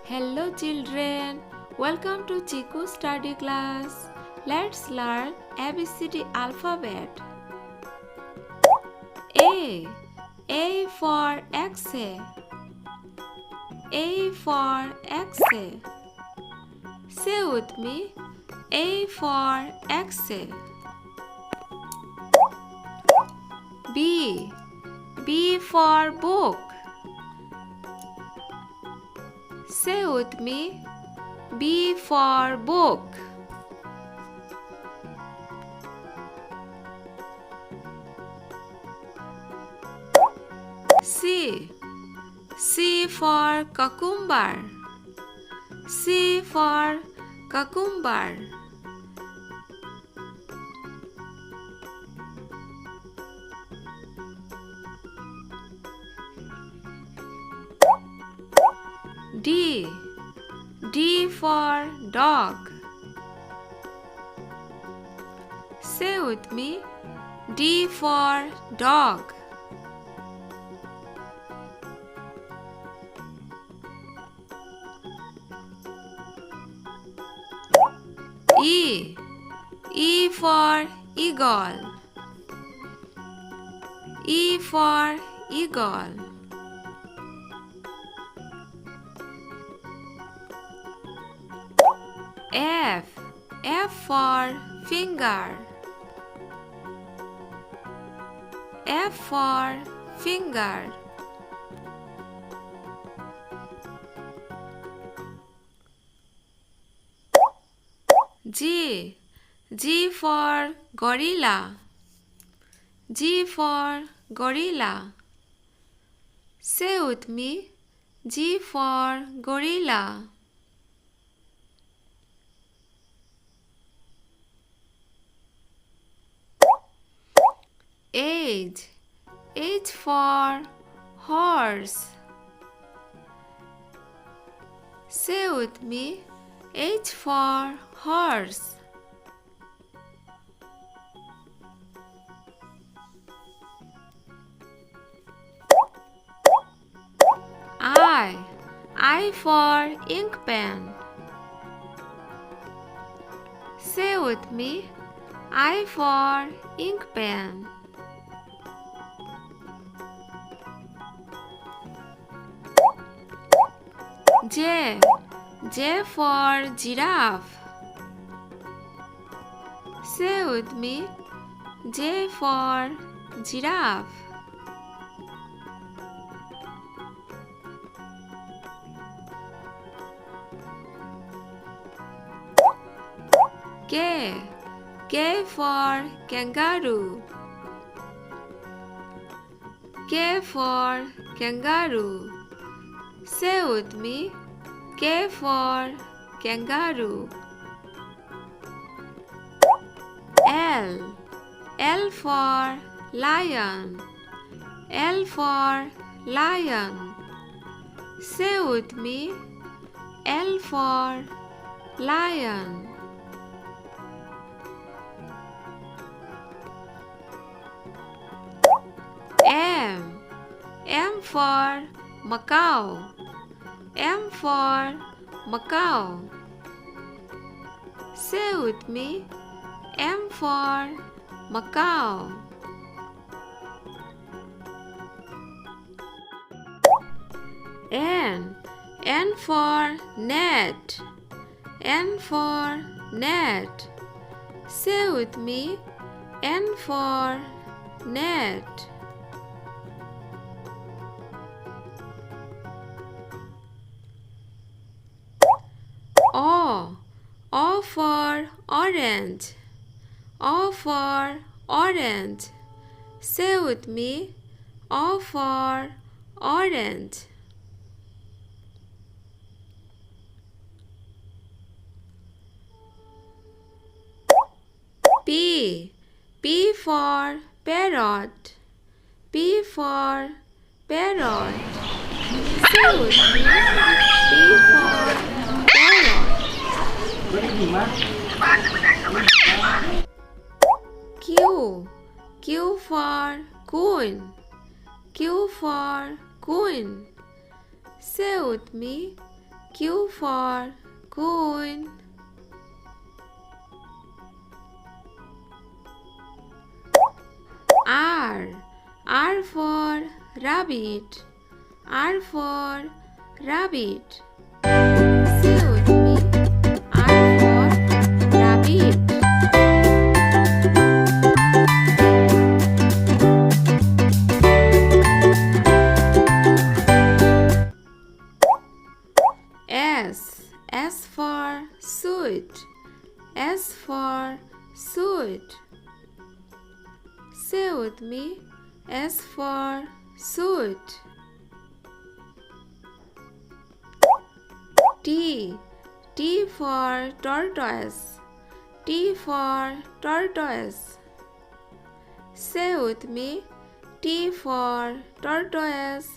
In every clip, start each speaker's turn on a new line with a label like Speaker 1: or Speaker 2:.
Speaker 1: Hello children, welcome to Chiku study class. Let's learn ABCD alphabet. A for X-ray. A for X-ray. Say with me, A for X-ray. B for book. Say with me, B for book. C for cucumber. C for cucumber. D for dog. Say with me, D for dog. E for eagle. E for eagle. F for finger. F for finger. G for gorilla. G for gorilla. Say with me, G for gorilla. H for horse. Say with me, H for horse. I for ink pen. Say with me, I for ink pen. J for giraffe. Say with me, J for giraffe. K for kangaroo. K for kangaroo. Say with me, K for kangaroo. L for lion. L for lion. Say with me, L for lion. M for Macau. M for Macau. Say with me, M for Macau. N for net. N for net. Say with me, N for net. O for orange. O for orange. Say with me, O for orange. P for parrot. P for parrot. Say with me, P for parrot. Q for queen. Q for queen. Say with me, Q for queen. R for rabbit. R for rabbit. Say with me. R for rabbit. S for sweet. S for sweet. Say with me. S for sweet. T for tortoise. T for tortoise. Say with me. T for tortoise.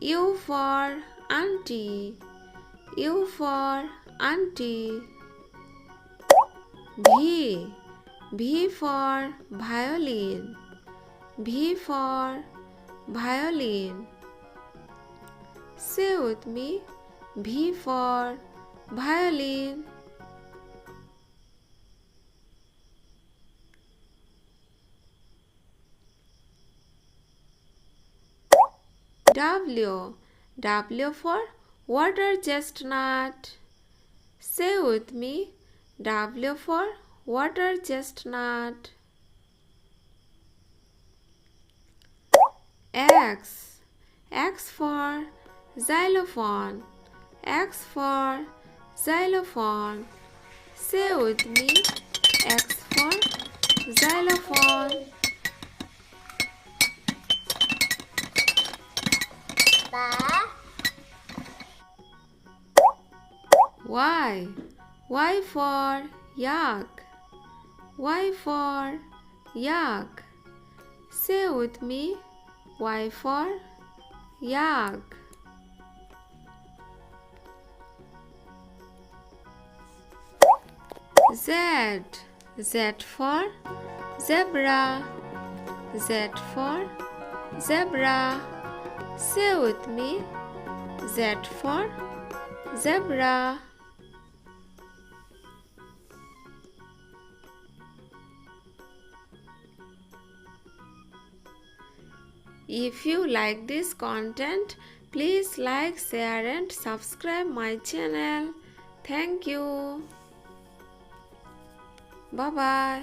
Speaker 1: U for auntie. U for auntie. V for violin. V for violin. Say with me. V for violin. W for water chestnut. Say with me. W for water chestnut. X for xylophone. X for xylophone. Say with me. X for xylophone. Y for yak. Y for yak. Say with me. Y for yak. Z for zebra. Z for zebra. Say with me. Z for zebra. If you like this content, please like, share and subscribe my channel. Thank you. Bye bye.